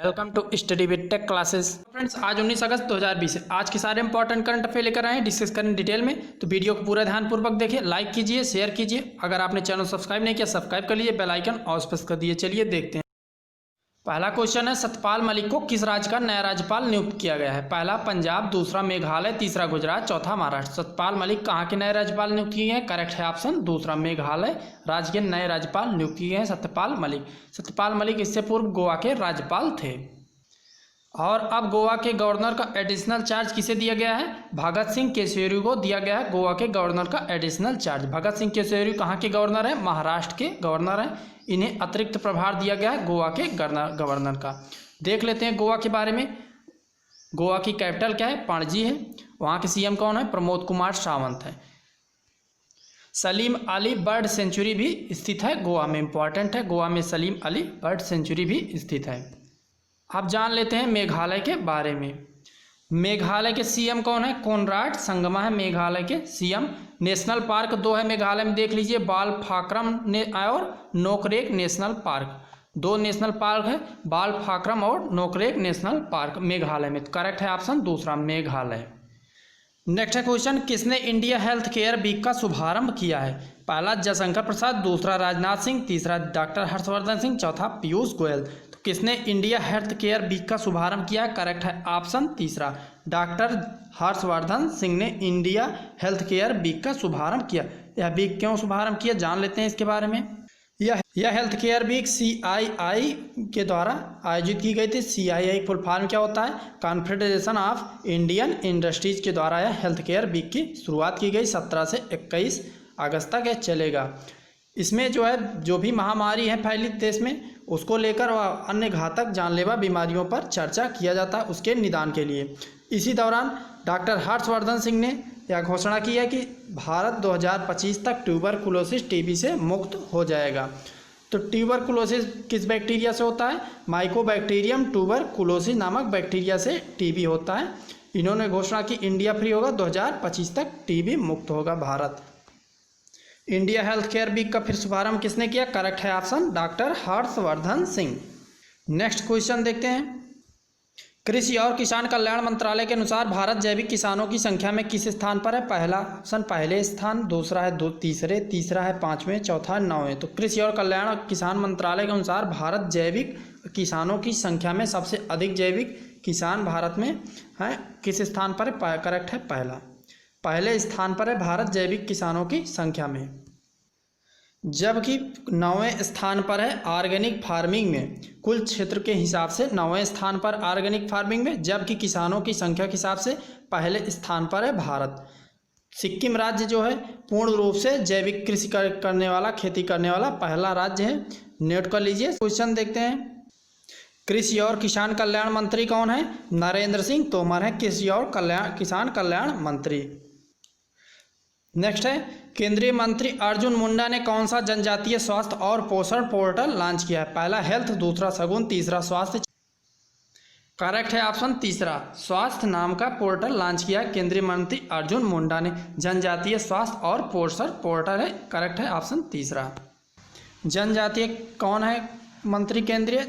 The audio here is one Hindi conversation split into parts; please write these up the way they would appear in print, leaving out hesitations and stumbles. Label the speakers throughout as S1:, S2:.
S1: Welcome to study with tech classes. Friends, आज 19 अगस्त 2020 है। आज के सारे इंपॉर्टेंट करंट अफेयर लेकर आए हैं, डिस्कस करें डिटेल में। तो वीडियो को पूरा ध्यानपूर्वक देखिए, लाइक कीजिए, शेयर कीजिए। अगर आपने चैनल सब्सक्राइब नहीं किया, सब्सक्राइब कर लीजिए, बेल आइकन ऑल प्रेस कर दिए। चलिए देखते हैं। पहला क्वेश्चन है, सत्यपाल मलिक को किस राज्य का नया राज्यपाल नियुक्त किया गया है? पहला पंजाब, दूसरा मेघालय, तीसरा गुजरात, चौथा महाराष्ट्र। सत्यपाल मलिक कहाँ के नए राज्यपाल नियुक्त किए हैं? करेक्ट है ऑप्शन दूसरा, मेघालय राज्य के नए राज्यपाल नियुक्त किए हैं सत्यपाल मलिक। सत्यपाल मलिक इससे पूर्व गोवा के राज्यपाल थे। और अब गोवा के गवर्नर का एडिशनल चार्ज किसे दिया गया है? भगत सिंह केशरी को दिया गया है गोवा के गवर्नर का एडिशनल चार्ज। भगत सिंह केशरी कहाँ के गवर्नर है? महाराष्ट्र के गवर्नर हैं। इन्हें अतिरिक्त प्रभार दिया गया है गोवा के गवर्नर का। देख लेते हैं गोवा के बारे में। गोवा की कैपिटल क्या है? पणजी है। वहाँ के सीएम कौन है? प्रमोद कुमार सावंत है। सलीम अली बर्ड सेंचुरी भी स्थित है गोवा में, इंपॉर्टेंट है। गोवा में सलीम अली बर्ड सेंचुरी भी स्थित है। अब जान लेते हैं मेघालय के बारे में। मेघालय के सीएम कौन है? कोनराड संगमा है मेघालय के सीएम। नेशनल पार्क दो है मेघालय में, देख लीजिए, बालफाक्रम और नोकरेक नेशनल पार्क। दो नेशनल पार्क है, बालफाक्रम और नोकरेक नेशनल पार्क मेघालय में। करेक्ट है ऑप्शन दूसरा, मेघालय। नेक्स्ट है क्वेश्चन, किसने इंडिया हेल्थ केयर वीक का शुभारंभ किया है? पहला जयशंकर प्रसाद, दूसरा राजनाथ सिंह, तीसरा डॉक्टर हर्षवर्धन सिंह, चौथा पीयूष गोयल। किसने इंडिया हेल्थ केयर वीक का शुभारंभ किया? करेक्ट है ऑप्शन तीसरा, डॉक्टर हर्षवर्धन सिंह ने इंडिया हेल्थ केयर वीक का शुभारंभ किया। यह वीक क्यों शुभारंभ किया, जान लेते हैं इसके बारे में। यह हेल्थ केयर वीक CII के द्वारा आयोजित की गई थी। CII फुल फॉर्म क्या होता है? कॉन्फेडरेशन ऑफ इंडियन इंडस्ट्रीज के द्वारा यह हेल्थ केयर वीक की शुरुआत की गई। 17 से 21 अगस्त तक यह चलेगा। इसमें जो भी महामारी है फैली देश में, उसको लेकर व अन्य घातक जानलेवा बीमारियों पर चर्चा किया जाता है उसके निदान के लिए। इसी दौरान डॉक्टर हर्षवर्धन सिंह ने यह घोषणा की है कि भारत 2025 तक ट्यूबरकुलोसिस TB से मुक्त हो जाएगा। तो ट्यूबरकुलोसिस किस बैक्टीरिया से होता है? माइकोबैक्टीरियम ट्यूबरकुलोसिस नामक बैक्टीरिया से TB होता है। इन्होंने घोषणा की इंडिया फ्री होगा, 2025 तक TB मुक्त होगा Bharat. India health care week का फिर शुभारंभ किसने किया? करेक्ट है option doctor Harshvardhan Singh. Next question देखते हैं, कृषि और किसान कल्याण मंत्रालय के अनुसार भारत जैविक किसानों की संख्या में किस स्थान पर है? पहला ऑप्शन पहले स्थान, दूसरा है तीसरे, तीसरा है 5वें, चौथा 9वें। तो कृषि और कल्याण किसान मंत्रालय के अनुसार भारत जैविक किसानों की संख्या में सबसे अधिक जैविक किसान भारत में है। किस स्थान पर है? करेक्ट है पहले स्थान पर है भारत जैविक किसानों की संख्या में। जबकि 9वें स्थान पर है ऑर्गेनिक फार्मिंग में, कुल क्षेत्र के हिसाब से 9वें स्थान पर ऑर्गेनिक फार्मिंग में, जबकि किसानों की संख्या के हिसाब से पहले स्थान पर है भारत। सिक्किम राज्य जो है पूर्ण रूप से जैविक कृषि करने वाला, खेती करने वाला पहला राज्य है। नोट कर लीजिए। क्वेश्चन देखते हैं, कृषि और किसान कल्याण मंत्री कौन है? नरेंद्र सिंह तोमर है कृषि और किसान कल्याण मंत्री। नेक्स्ट है, केंद्रीय मंत्री अर्जुन मुंडा ने कौन सा जनजातीय स्वास्थ्य और पोषण पोर्टल लॉन्च किया है? पहला हेल्थ, दूसरा सगुन, तीसरा स्वास्थ्य। करेक्ट है ऑप्शन तीसरा, स्वास्थ्य नाम का पोर्टल लॉन्च किया है केंद्रीय मंत्री अर्जुन मुंडा ने। जनजातीय स्वास्थ्य और पोषण पोर्टल है। करेक्ट है ऑप्शन तीसरा। जनजातीय कौन है मंत्री केंद्रीय?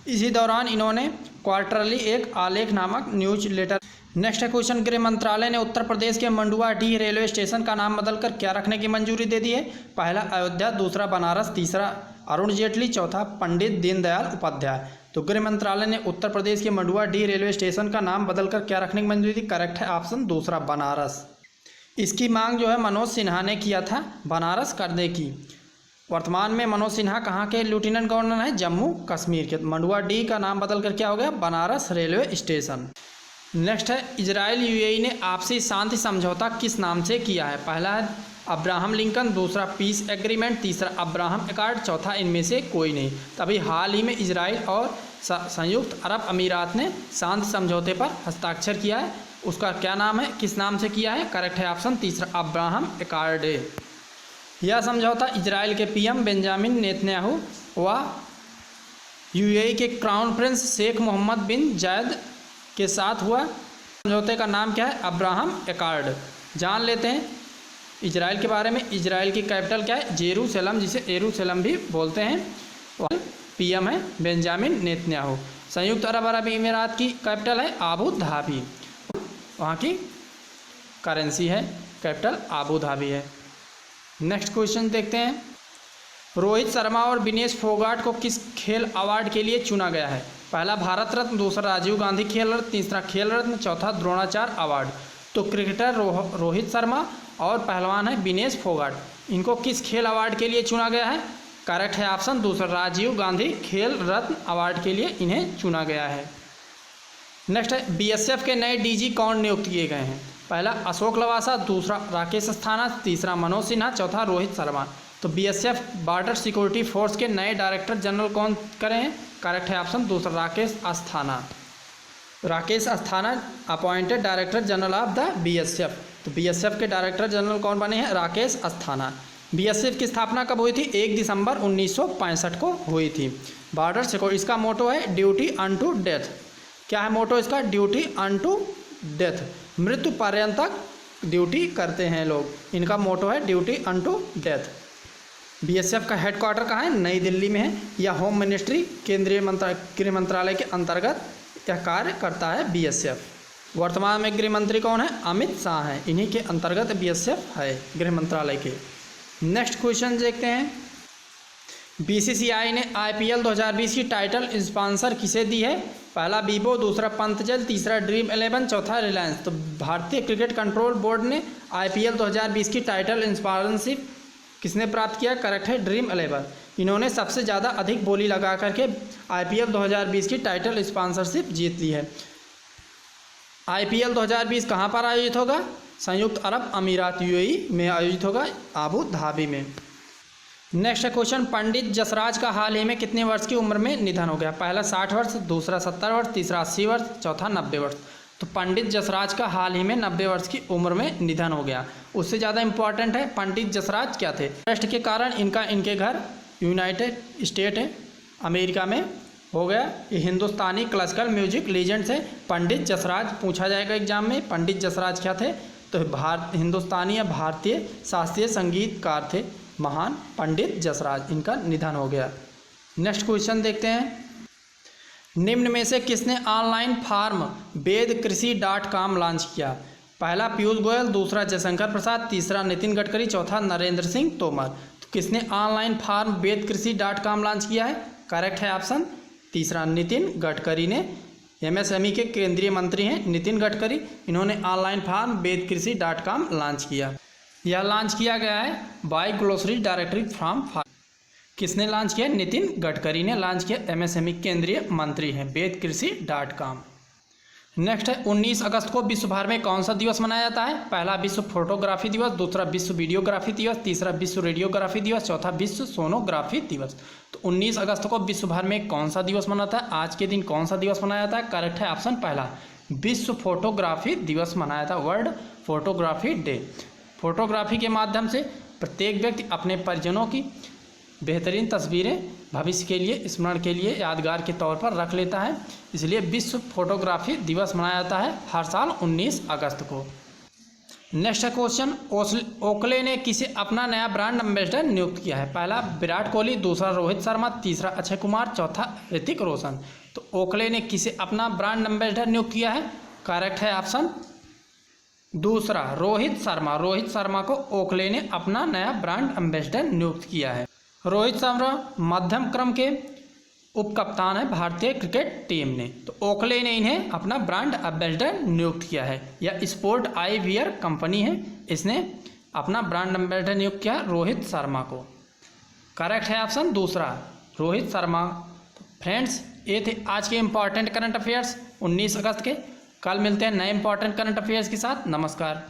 S1: इसी दौरान इन्होंने क्वार्टरली एक आलेख नामक न्यूज लेटर। नेक्स्ट है क्वेश्चन, गृह मंत्रालय ने उत्तर प्रदेश के मंडुआडीह रेलवे स्टेशन का नाम बदलकर क्या रखने की मंजूरी दे दी है? पहला अयोध्या, दूसरा बनारस, तीसरा अरुण जेटली, चौथा पंडित दीनदयाल उपाध्याय। तो गृह मंत्रालय ने उत्तर प्रदेश के मंडुआडीह रेलवे स्टेशन का नाम बदलकर क्या रखने की मंजूरी दी? करेक्ट है ऑप्शन दूसरा, बनारस। इसकी मांग जो है मनोज सिन्हा ने किया था बनारस करने की। वर्तमान में मनोज सिन्हा कहाँ के लेफ्टिनेंट गवर्नर हैं? जम्मू कश्मीर के। मंडुआडीह का नाम बदलकर क्या हो गया? Banaras railway station. नेक्स्ट है, इजराइल UAE ने आपसी शांति समझौता किस नाम से किया है? पहला है अब्राहम लिंकन, दूसरा पीस एग्रीमेंट, तीसरा अब्राहम अकॉर्ड, चौथा इनमें से कोई नहीं। तभी हाल ही में इजराइल और संयुक्त अरब अमीरात ने शांति समझौते पर हस्ताक्षर किया है। उसका क्या नाम है, किस नाम से किया है? करेक्ट है ऑप्शन तीसरा, अब्राहम अकॉर्ड। यह समझौता इजराइल के PM बेंजामिन नेतन्याहू व UAE के क्राउन प्रिंस शेख मोहम्मद बिन जायद के साथ हुआ। समझौते का नाम क्या है? Abraham accord. जान लेते हैं इजराइल के बारे में। इजराइल की कैपिटल क्या है? जेरूसलम, जिसे एरूशलेम भी बोलते हैं। PM है बेंजामिन नेतन्याहू। संयुक्त अरब अमीरात की कैपिटल है आबू धाबी, वहाँ की करेंसी है कैपिटल आबू धाबी है। नेक्स्ट क्वेश्चन देखते हैं, रोहित शर्मा और विनेश फोगाट को किस खेल अवार्ड के लिए चुना गया है? पहला भारत रत्न, दूसरा राजीव गांधी खेल रत्न, तीसरा खेल रत्न, चौथा द्रोणाचार्य अवार्ड। तो क्रिकेटर रोहित शर्मा और पहलवान है विनेश फोगाट, इनको किस खेल अवार्ड के लिए चुना गया है? करेक्ट है ऑप्शन दूसरा, राजीव गांधी खेल रत्न अवार्ड के लिए इन्हें चुना गया है। नेक्स्ट है, बीएसएफ के नए डीजी कौन नियुक्त किए गए हैं? पहला अशोक लवासा, दूसरा राकेश अस्थाना, तीसरा मनोज सिन्हा, चौथा रोहित शर्मा। तो बीएसएफ बॉर्डर सिक्योरिटी फोर्स के नए डायरेक्टर जनरल कौन करे हैं? करेक्ट है ऑप्शन दूसरा, Rakesh Asthana. Rakesh Asthana appointed director general of the BSF. तो बीएसएफ के डायरेक्टर जनरल कौन बने हैं? राकेश अस्थाना। बीएसएफ की स्थापना कब हुई थी? 1 दिसंबर 1965 को हुई थी। बॉर्डर सिक्योरिटी, इसका मोटो है ड्यूटी अनटू डेथ। क्या है मोटो इसका? ड्यूटी अनटू डेथ, मृत्यु पर्यंत ड्यूटी करते हैं लोग, इनका मोटो है ड्यूटी अनटू डेथ। बीएसएफ का हेडक्वार्टर कहाँ है? नई दिल्ली में है। या होम मिनिस्ट्री, केंद्रीय गृह मंत्रालय के अंतर्गत यह कार्य करता है बीएसएफ। वर्तमान में गृह मंत्री कौन है? अमित शाह हैं, इन्हीं के अंतर्गत बीएसएफ है गृह मंत्रालय के। नेक्स्ट क्वेश्चन देखते हैं, बीसीसीआई ने आईपीएल 2020 की टाइटल स्पॉन्सर किसे दी है? पहला वीवो, दूसरा पंतजल, तीसरा ड्रीम 11, चौथा रिलायंस। तो भारतीय क्रिकेट कंट्रोल बोर्ड ने आईपीएल 2020 की टाइटल स्पॉन्सरशिप किसने प्राप्त किया? करेक्ट है ड्रीम 11। इन्होंने सबसे ज़्यादा अधिक बोली लगा करके आईपीएल 2020 की टाइटल स्पॉन्सरशिप जीत ली है। आईपीएल 2020 कहाँ पर आयोजित होगा? संयुक्त अरब अमीरात यूएई में आयोजित होगा, आबू धाबी में। नेक्स्ट क्वेश्चन, पंडित जसराज का हाल ही में कितने वर्ष की उम्र में निधन हो गया? पहला 60 वर्ष, दूसरा 70 वर्ष, तीसरा 80 वर्ष, चौथा 90 वर्ष। तो पंडित जसराज का हाल ही में 90 वर्ष की उम्र में निधन हो गया। उससे ज़्यादा इंपॉर्टेंट है पंडित जसराज क्या थे? अरेस्ट के कारण इनके घर यूनाइटेड स्टेट है अमेरिका में हो गया। ये हिंदुस्तानी क्लासिकल म्यूजिक लीजेंड्स है। पंडित जसराज पूछा जाएगा एग्जाम में, पंडित जसराज क्या थे? तो हिंदुस्तानी या भारतीय शास्त्रीय संगीतकार थे महान पंडित जसराज, इनका निधन हो गया। नेक्स्ट क्वेश्चन देखते हैं, निम्न में से किसने ऑनलाइन फार्म vedkrisi.com लॉन्च किया? पहला पीयूष गोयल, दूसरा जयशंकर प्रसाद, तीसरा नितिन गडकरी, चौथा नरेंद्र सिंह तोमर। तो किसने ऑनलाइन फार्म vedkrisi.com लॉन्च किया है? करेक्ट है ऑप्शन तीसरा, नितिन गडकरी ने। एमएसएमई के केंद्रीय मंत्री हैं नितिन गडकरी, इन्होंने ऑनलाइन फार्म vedkrisi.com लॉन्च किया। यह लॉन्च किया गया है by glossary directory from farm. किसने लॉन्च किया? नितिन गडकरी ने लॉन्च किया, एमएसएमई केंद्रीय मंत्री हैं vedkrisi.com। नेक्स्ट है, 19 अगस्त को विश्व भर में कौन सा दिवस मनाया जाता है? पहला विश्व फोटोग्राफी दिवस, दूसरा विश्व वीडियोग्राफी दिवस, तीसरा विश्व रेडियोग्राफी दिवस, चौथा विश्व सोनोग्राफी दिवस। तो 19 अगस्त को विश्व भर में कौन सा दिवस मनाता है? आज के दिन कौन सा दिवस मनाया जाता है? करेक्ट है ऑप्शन पहला, विश्व फोटोग्राफी दिवस मनाया था, वर्ल्ड फोटोग्राफी डे। फोटोग्राफी के माध्यम से प्रत्येक व्यक्ति अपने परिजनों की बेहतरीन तस्वीरें भविष्य के लिए, स्मरण के लिए, यादगार के तौर पर रख लेता है, इसलिए विश्व फोटोग्राफी दिवस मनाया जाता है हर साल 19 अगस्त को। नेक्स्ट क्वेश्चन, ओकले ने किसे अपना नया ब्रांड एम्बेसडर नियुक्त किया है? पहला विराट कोहली, दूसरा रोहित शर्मा, तीसरा अक्षय कुमार, चौथा ऋतिक रोशन। तो ओकले ने किसे अपना ब्रांड एम्बेसडर नियुक्त किया है? करेक्ट है ऑप्शन दूसरा, रोहित शर्मा। रोहित शर्मा को ओकले ने अपना नया ब्रांड एम्बेसडर नियुक्त किया है। रोहित शर्मा मध्यम क्रम के उप कप्तान है भारतीय क्रिकेट टीम ने, तो ओकले ने इन्हें अपना ब्रांड एम्बेसडर नियुक्त किया है। यह स्पोर्ट आई वियर कंपनी है, इसने अपना ब्रांड एम्बेसडर नियुक्त किया रोहित शर्मा को। करेक्ट है ऑप्शन दूसरा, रोहित शर्मा। फ्रेंड्स, ये थे आज के इंपॉर्टेंट करंट अफेयर्स 19 अगस्त के। कल मिलते हैं नए इंपॉर्टेंट करंट अफेयर्स के साथ। नमस्कार।